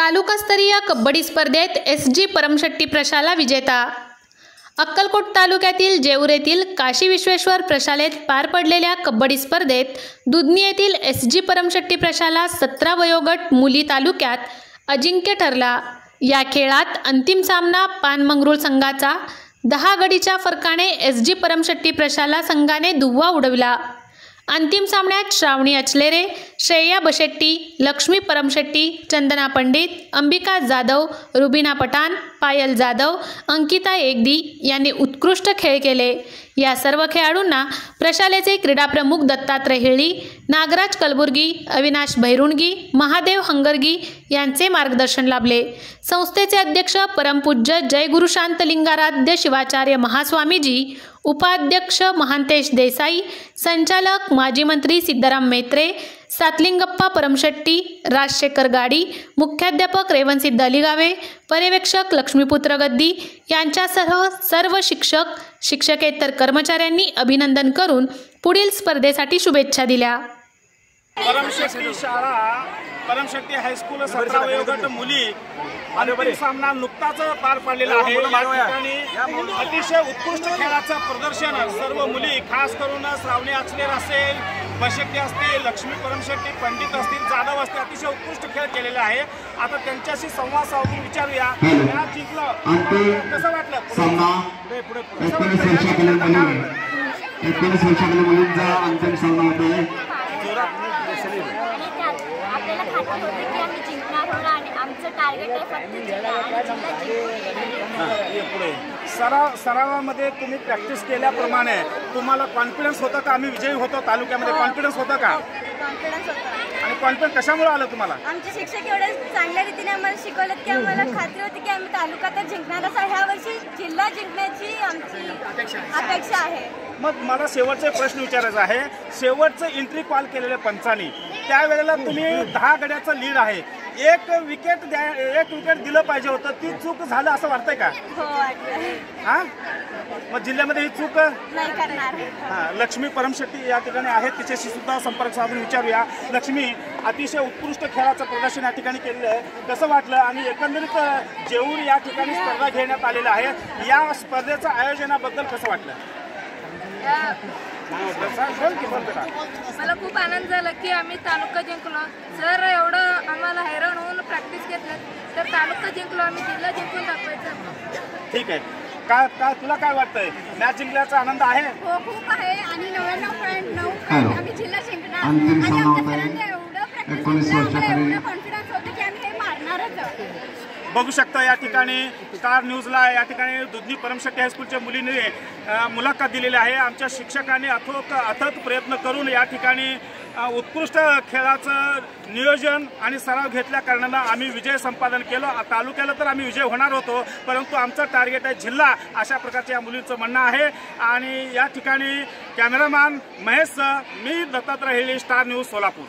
तालुकास्तरीय कबड्डी स्पर्धेत एस.जी. परमशेट्टी प्रशाला विजेता। अक्कलकोट तालुक्यातील जेऊर येथील काशी विश्वेश्वर प्रशालेत पार पडलेल्या कबड्डी स्पर्धेत दुधनी येथील एस.जी. परमशेट्टी प्रशाला 17 वयोगट मुली तालुक्यात अजिंक्य ठरला। या खेळात अंतिम सामना पानमंगरूळ संघाचा 10 गडीच्या फरकाने एस.जी. परमशेट्टी प्रशाला संघाने धुव्वा उडविला। अंतिम सामन्यात श्रावणी अचलेरे, श्रेया बशेट्टी, लक्ष्मी परमशेट्टी, चंदना पंडित, अंबिका जाधव, रुबीना पठाण, पायल जाधव, अंकिता एकदी यांनी उत्कृष्ट खेळ केले। या सर्व खेळाडूंना प्रशालेचे क्रीडाप्रमुख दत्तात्रय हिळी, नागराज कलबुर्गी, अविनाश भैरुणगी, महादेव हंगरगी यांचे मार्गदर्शन लाभले। संस्थेचे अध्यक्ष परमपूज्य जय गुरु शांत लिंगाराध्य शिवाचार्य महास्वामीजी, उपाध्यक्ष महांतेश देसाई, संचालक माजी मंत्री सिद्धराम मेत्रे, सातलिंगप्पा परमशेट्टी, राजशेखर गाडी, मुख्याध्यापक रेवणसिद्ध अलिगावे, पर्यवेक्षक लक्ष्मीपुत्र गद्दी यांच्यासह सर्व शिक्षक, शिक्षकेतर कर्मचाऱ्यांनी अभिनंदन करून पुढील स्पर्धेसाठी शुभेच्छा दिल्या। परमशेट्टी शाळा, परमशेट्टी हायस्कूल 17 वयोगट मुली अंतिम सामना नुकताच पार पडलेला आहे। या ठिकाणी अतिशय उत्कृष्ट खेळाचं प्रदर्शन सर्व मुली, खास करून श्रावणी अचलेर असेल, बशेट्टी असतील, लक्ष्मी परमशेट्टी, पंडित असतील, जाधव असतील, अतिशय उत्कृष्ट खेळ केलेला आहे। आता त्यांच्याशी संवाद साधून विचारूया, या जिंकलं कसं वाटलं? मुलींचा अंतिम सामना होतोय। आपल्याला खात्री होती की आम्ही जिंकणार आहोत आणि आमचं टार्गेट आहे फक्त सरावामध्ये तुम्ही प्रॅक्टिस केल्याप्रमाणे तुम्हाला कॉन्फिडन्स होतं का आम्ही विजयी होतो तालुक्यामध्ये? कॉन्फिडन्स होतं का? कॉन्फिडन्स होता। आणि कॉन्फिडन्स कशामुळे आलं तुम्हाला? आमचे शिक्षक एवढे चांगल्या रीतीने आम्हाला शिकवलं की आम्हाला खात्री होती की आम्ही तालुका तर जिंकणार असं। ह्या वर्षी जिल्हा जिंकण्याची आमची अपेक्षा आहे। मग मला शेवटचा प्रश्न विचारायचा आहे, शेवटचं एंट्री कॉल केलेलं पंचांनी त्यावेळेला तुम्ही 10 गड्याचं लीड आहे, एक विकेट दिलं पाहिजे होतं, ती चूक झालं असं वाटतंय का? हो वाटतंय। हां, मग जिल्ह्यामध्ये ही चूक नाही करणार। हां, लक्ष्मी परमशेट्टी या ठिकाणी आहेत, तिच्याशी सुद्धा संपर्क साधून विचारूया। लक्ष्मी, अतिशय उत्कृष्ट खेळाचं प्रदर्शन या ठिकाणी केलेलं आहे, कसं वाटलं? आणि एकंदरीत जेऊर या ठिकाणी स्पर्धा घेण्यात आलेल्या आहे, या स्पर्धेचं आयोजनाबद्दल कसं वाटलं? मला खूप आनंद झाला की आम्ही तालुका जिंकलो। सर एवढं आम्हाला हैराण होऊन प्रॅक्टिस घेतलं तर तालुका जिंकलो, आम्ही जिल्हा जिंकून दाखवायचं। ठीक आहे, काय तुला काय वाटतंय? मॅच जिंकल्याचा आनंद आहे? हो खूप आहे आणि 99.9 आम्ही जिल्हा जिंकणार आणि आमच्या सरांनी एवढं प्रॅक्टिस केलं, कॉन्फिडन्स होतं की आम्ही हे मारणारच। बघू शकता या ठिकाणी स्टार न्यूजला या ठिकाणी दुधनी परमशेट्टी हायस्कूलच्या मुलीने मुलाखत दिलेली आहे। आमच्या शिक्षकांनी अथक प्रयत्न करून या ठिकाणी उत्कृष्ट खेळाचं नियोजन आणि सराव घेतल्या कारणानं आम्ही विजय संपादन केलं। तालुक्याला तर आम्ही विजय होणार होतो, परंतु आमचं टार्गेट आहे जिल्हा, अशा प्रकारचं या मुलींचं म्हणणं आहे। आणि या ठिकाणी कॅमेरामॅन महेश, मी दत्तात्रय हिळी, स्टार न्यूज सोलापूर।